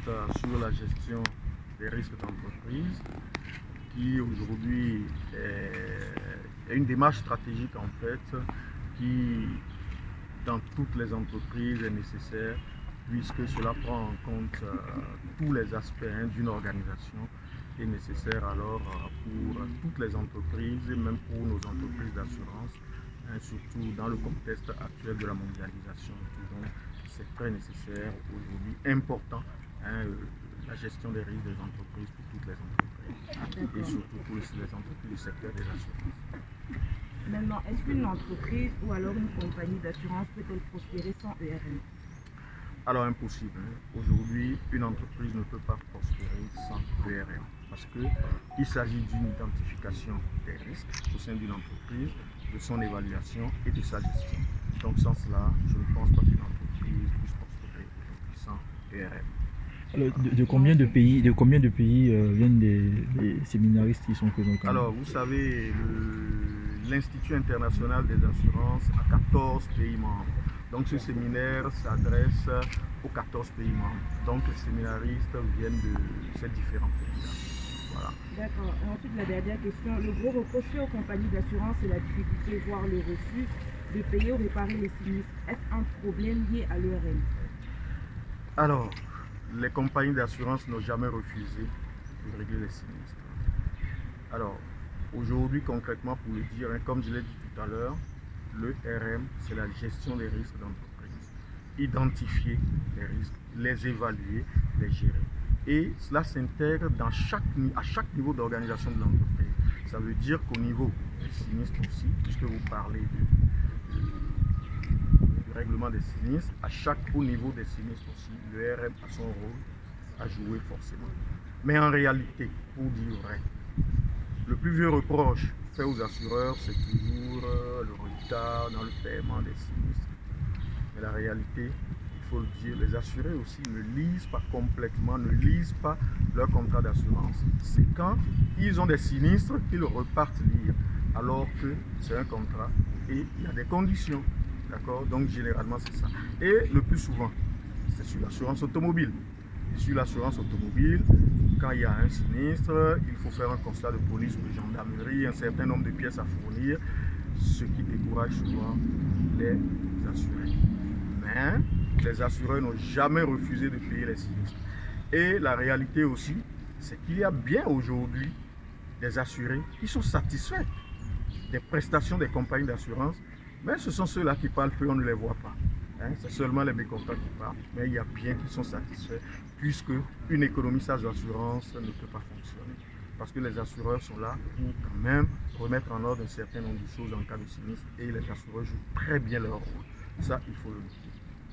sur la gestion des risques d'entreprise, qui aujourd'hui est une démarche stratégique en fait, qui dans toutes les entreprises est nécessaire, puisque cela prend en compte tous les aspects d'une organisation, est nécessaire alors pour toutes les entreprises et même pour nos entreprises d'assurance, surtout dans le contexte actuel de la mondialisation. Donc c'est très nécessaire aujourd'hui, important, la gestion des risques des entreprises pour toutes les entreprises et surtout pour les entreprises du secteur des assurances. Maintenant, est-ce qu'une entreprise ou alors une compagnie d'assurance peut-elle prospérer sans ERM? Alors impossible. Aujourd'hui, une entreprise ne peut pas prospérer sans ERM parce qu'il s'agit d'une identification des risques au sein d'une entreprise, de son évaluation et de sa gestion. Donc sans cela, je ne pense pas qu'une entreprise puisse prospérer sans ERM. Alors, de combien de pays viennent des séminaristes qui sont présents? Alors, vous savez, l'Institut international des assurances a 14 pays membres. Donc, ce séminaire s'adresse aux 14 pays membres. Donc, les séminaristes viennent de ces différents pays-là. Voilà. D'accord. Et ensuite, la dernière question. Le gros reproche aux compagnies d'assurance, c'est la difficulté, voire le refus de payer ou réparer les sinistres. Est-ce un problème lié à l'ERM? Alors, les compagnies d'assurance n'ont jamais refusé de régler les sinistres. Alors, aujourd'hui, concrètement, pour le dire, comme je l'ai dit tout à l'heure, le RM, c'est la gestion des risques d'entreprise. Identifier les risques, les évaluer, les gérer. Et cela s'intègre à chaque niveau d'organisation de l'entreprise. Ça veut dire qu'au niveau des sinistres aussi, puisque vous parlez du règlement des sinistres, au niveau des sinistres aussi, le RM a son rôle à jouer forcément. Mais en réalité, pour dire vrai, le plus vieux reproche fait aux assureurs, c'est toujours le retard dans le paiement des sinistres. Mais la réalité, il faut le dire, les assurés aussi ne lisent pas complètement, ne lisent pas leur contrat d'assurance. C'est quand ils ont des sinistres qu'ils repartent lire, alors que c'est un contrat et il y a des conditions. D'accord? Donc généralement c'est ça. Et le plus souvent, c'est sur l'assurance automobile. Et sur l'assurance automobile, quand il y a un sinistre, il faut faire un constat de police ou de gendarmerie, un certain nombre de pièces à fournir, ce qui décourage souvent les assurés. Mais les assureurs n'ont jamais refusé de payer les sinistres. Et la réalité aussi, c'est qu'il y a bien aujourd'hui des assurés qui sont satisfaits des prestations des compagnies d'assurance, mais ce sont ceux-là qui parlent peu, on ne les voit pas. C'est seulement les mécontents qui parlent, mais il y a bien qui sont satisfaits, puisque une économie sans assurance ne peut pas fonctionner. Parce que les assureurs sont là pour quand même remettre en ordre un certain nombre de choses en cas de sinistre, et les assureurs jouent très bien leur rôle. Ça, il faut le dire.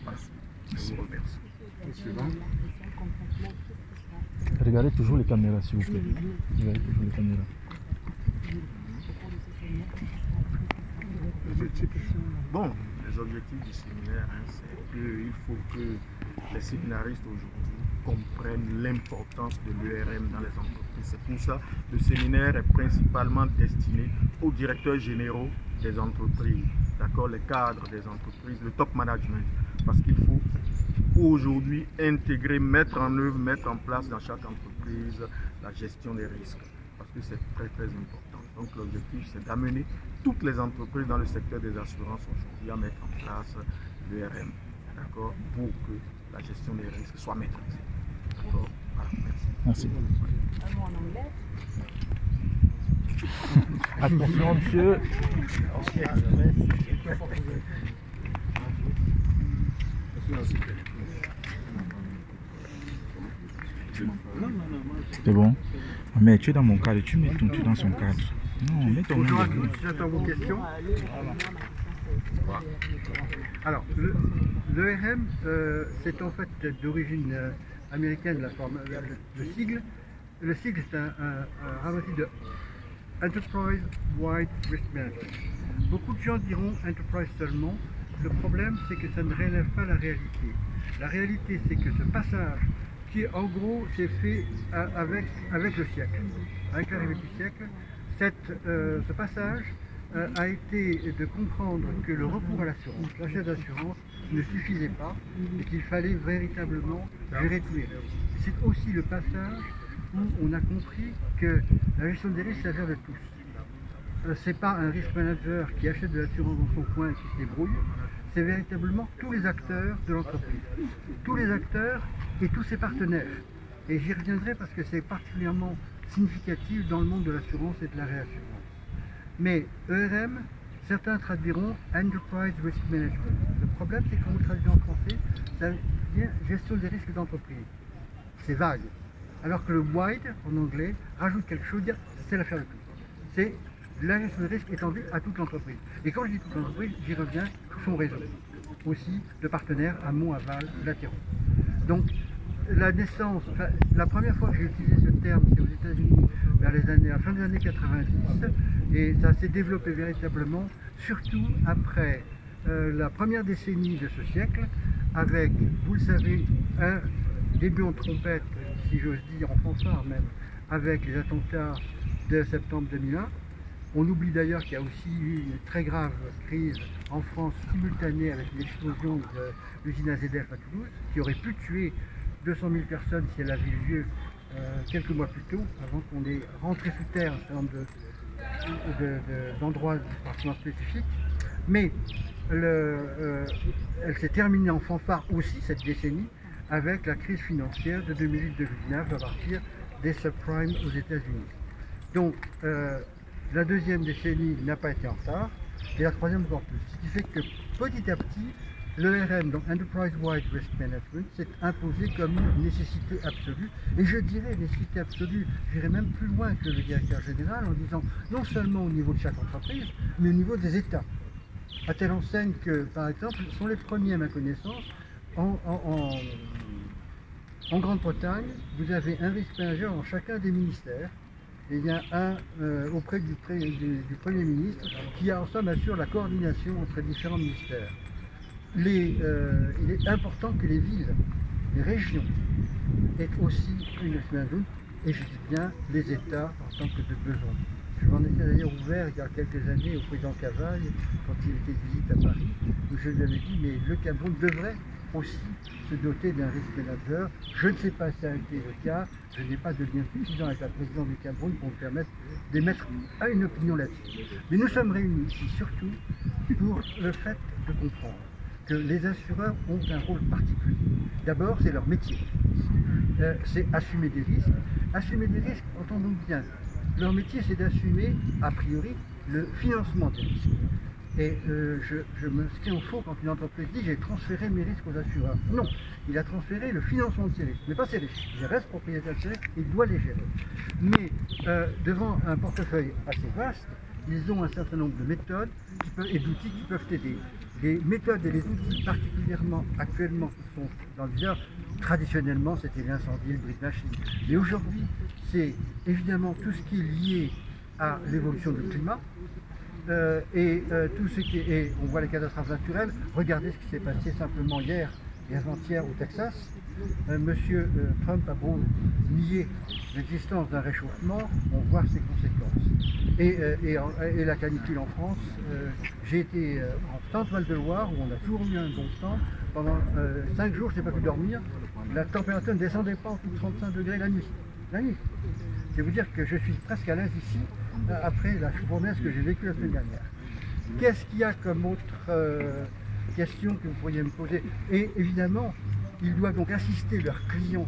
Voilà. Je vous remercie. Regardez toujours les caméras, s'il vous plaît. Regardez toujours les caméras. Bon, les objectifs du séminaire, c'est qu'il faut que les séminaristes aujourd'hui comprennent l'importance de l'ERM dans les entreprises. C'est pour ça que le séminaire est principalement destiné aux directeurs généraux des entreprises, d'accord, les cadres des entreprises, le top management, parce qu'il faut aujourd'hui intégrer, mettre en œuvre, mettre en place dans chaque entreprise la gestion des risques, parce que c'est très très important. Donc l'objectif, c'est d'amener toutes les entreprises dans le secteur des assurances aujourd'hui à mettre en place l'ERM, d'accord, pour que la gestion des risques soit maîtrisée. D'accord. Voilà, merci. Merci. Attention, monsieur. C'est bon. Mais tu es dans mon cadre, tu mets ton truc dans son cadre. Non, mets ton nom. Bonjour à tous, j'attends vos questions. Alors, l'ERM, c'est en fait d'origine américaine, le sigle. Le sigle, c'est un ramassis de Enterprise Wide Risk Management. Beaucoup de gens diront Enterprise seulement. Le problème, c'est que ça ne relève pas la réalité. La réalité, c'est que ce passage, qui en gros s'est fait avec le siècle, avec l'arrivée du siècle, ce passage a été de comprendre que le recours à l'assurance, l'achat d'assurance ne suffisait pas et qu'il fallait véritablement gérer tous les risques. c'est aussi le passage où on a compris que la gestion des risques, ça vient de tous. C'est pas un risk manager qui achète de l'assurance dans son coin et qui se débrouille, c'est véritablement tous les acteurs de l'entreprise. Tous les acteurs et tous ses partenaires. Et j'y reviendrai parce que c'est particulièrement significatif dans le monde de l'assurance et de la réassurance. Mais ERM, certains traduiront Enterprise Risk Management. Le problème, c'est que quand vous traduisez en français, ça devient gestion des risques d'entreprise. C'est vague. Alors que le wide, en anglais, rajoute quelque chose, dire c'est l'affaire de tous. C'est la gestion des risques étendue à toute l'entreprise. Et quand je dis toute l'entreprise, j'y reviens, tout son réseau. Aussi de partenaires amont, aval, latéraux. Donc, la naissance, enfin, la première fois que j'ai utilisé ce terme, c'est aux États-Unis, vers la fin des années 90, et ça s'est développé véritablement, surtout après la première décennie de ce siècle, avec, vous le savez, un début en trompette, si j'ose dire, en fanfare même, avec les attentats de septembre 2001. On oublie d'ailleurs qu'il y a aussi eu une très grave crise en France simultanée avec l'explosion de l'usine AZF à Toulouse, qui aurait pu tuer 200 000 personnes si elle avait eu lieu quelques mois plus tôt, avant qu'on ait rentré sous terre un certain nombre d'endroits particulièrement spécifiques. Mais elle s'est terminée en fanfare aussi cette décennie avec la crise financière de 2008-2009 à partir des subprimes aux États-Unis. Donc la deuxième décennie n'a pas été en retard et la troisième encore plus. Ce qui fait que petit à petit, l'ERM, donc Enterprise Wide Risk Management, s'est imposé comme une nécessité absolue. Et je dirais nécessité absolue, j'irais même plus loin que le directeur général en disant non seulement au niveau de chaque entreprise, mais au niveau des États. À telle enseigne que, par exemple, ce sont les premiers à ma connaissance, en Grande-Bretagne, vous avez un risk manager dans chacun des ministères. Et il y a un auprès du Premier ministre qui en somme assure la coordination entre différents ministères. Il est important que les villes, les régions aient aussi une risk management, et je dis bien les États en tant que de besoin. Je m'en étais d'ailleurs ouvert il y a quelques années au président Cavaille quand il était de visite à Paris, où je lui avais dit mais le Cameroun devrait aussi se doter d'un risk manager. Je ne sais pas si ça a été le cas, je n'ai pas de lien suffisant avec la présidente du Cameroun pour me permettre d'émettre une opinion là-dessus. Mais nous sommes réunis ici surtout pour le fait de comprendre que les assureurs ont un rôle particulier. D'abord, c'est leur métier. C'est assumer des risques. Assumer des risques, entendons bien, leur métier c'est d'assumer, a priori, le financement des risques. Et je me inscris en faux quand une entreprise dit j'ai transféré mes risques aux assureurs. Non, il a transféré le financement de ses risques, mais pas ses risques. Il reste propriétaire de ses risques et il doit les gérer. Mais devant un portefeuille assez vaste, ils ont un certain nombre de méthodes et d'outils qui peuvent aider. Les méthodes et les outils particulièrement actuellement qui sont dans le viseur, traditionnellement c'était l'incendie, le brise-machine. Mais aujourd'hui, c'est évidemment tout ce qui est lié à l'évolution du climat, tout ce qui est, et on voit les catastrophes naturelles. Regardez ce qui s'est passé simplement hier et avant-hier au Texas. Monsieur Trump a beau nier l'existence d'un réchauffement, on voit ses conséquences. Et la canicule en France, j'ai été en Centre-Val de-Loire où on a toujours eu un bon temps. Pendant 5 jours, je n'ai pas pu dormir. La température ne descendait pas en dessous de 35 degrés la nuit. La nuit. C'est vous dire que je suis presque à l'aise ici, après la fournaise que j'ai vécue la semaine dernière. Qu'est-ce qu'il y a comme autre question que vous pourriez me poser? Et évidemment, ils doivent donc assister leurs clients,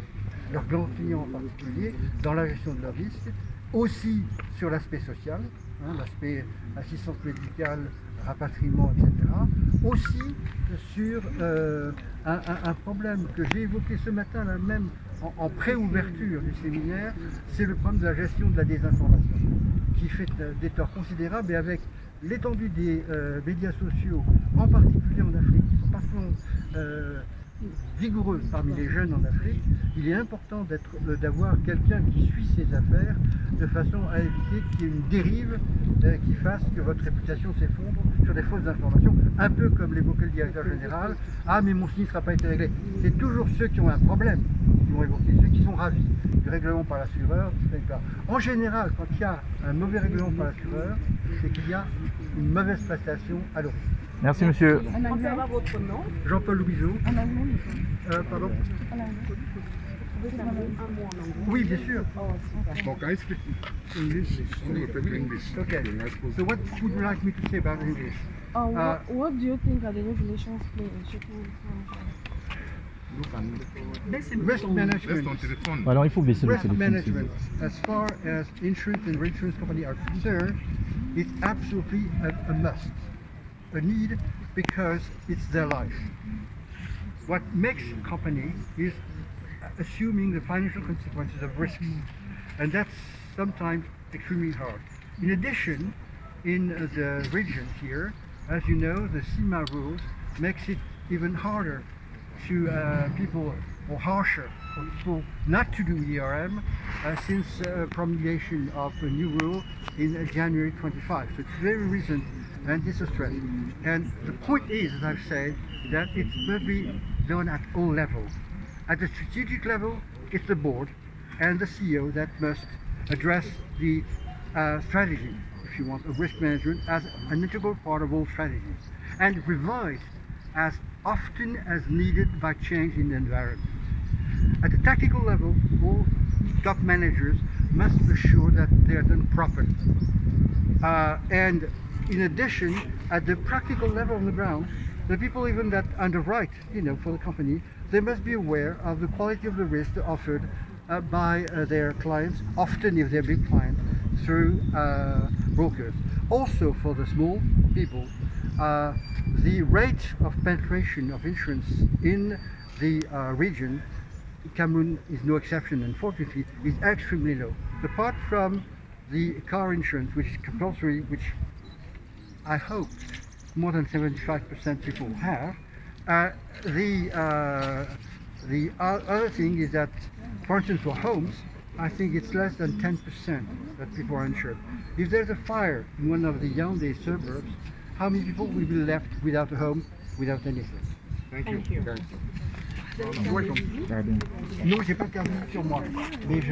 leurs grands clients en particulier, dans la gestion de leurs risques, aussi sur l'aspect social, l'aspect assistance médicale, rapatriement, etc. Aussi sur un problème que j'ai évoqué ce matin là même en pré-ouverture du séminaire, c'est le problème de la gestion de la désinformation, qui fait des torts considérables, et avec l'étendue des médias sociaux, en particulier en Afrique, qui sont particulièrement vigoureux parmi les jeunes en Afrique, il est important d'avoir quelqu'un qui suit ses affaires de façon à éviter qu'il y ait une dérive qui fasse que votre réputation s'effondre sur des fausses informations, un peu comme l'évoquait le directeur général. Ah mais mon sinistre n'a pas été réglé. C'est toujours ceux qui ont un problème qui vont évoquer, ceux qui sont ravis du règlement par l'assureur. En général, quand il y a un mauvais règlement par l'assureur, c'est qu'il y a une mauvaise prestation à l'origine. Merci monsieur. On peut avoir votre nom? Jean-Paul Louiseau. En allemand, pardon. pouvez faire un mot en anglais? Oui, bien sûr. Oh, super. Bon, can I speak English? I'm refer to English. Okay. You're not supposed So to- what would you like me to say about English? What do you think are the regulations playing? Look and Risk Reste management. ton téléphone. Alors il faut baisser le Risk téléphone. s'il vous management, plaît. as far as insurance and reinsurance companies are concerned, it's absolutely a must, a need, because it's their life. What makes a company is assuming the financial consequences of risks, and that's sometimes extremely hard. In addition, in the region here, as you know, the CIMA rules makes it even harder to people, or harsher for people not to do ERM since promulgation of a new rule in January 25. So it's very recent and it's a stress. And the point is, as I've said, that it must be done at all levels. At the strategic level, it's the board and the CEO that must address the strategy, if you want, of risk management as an integral part of all strategies, and revise as often as needed by change in the environment. At the tactical level, all top managers must assure that they are done properly. And in addition, at the practical level on the ground, the people even that underwrite, for the company, they must be aware of the quality of the risk offered by their clients, often if they're big clients, through brokers. Also for the small people, the rate of penetration of insurance in the region, Cameroon is no exception unfortunately, is extremely low. Apart from the car insurance, which is compulsory, which I hope more than 75% people have, the other thing is that, for instance, for homes, I think it's less than 10% that people are insured. If there's a fire in one of the Yaoundé suburbs, how many people will be left without a home, without anything? Thank you. Thank you. Thanks. Welcome. Pardon. Non, j'ai pas de carte sur moi, mais je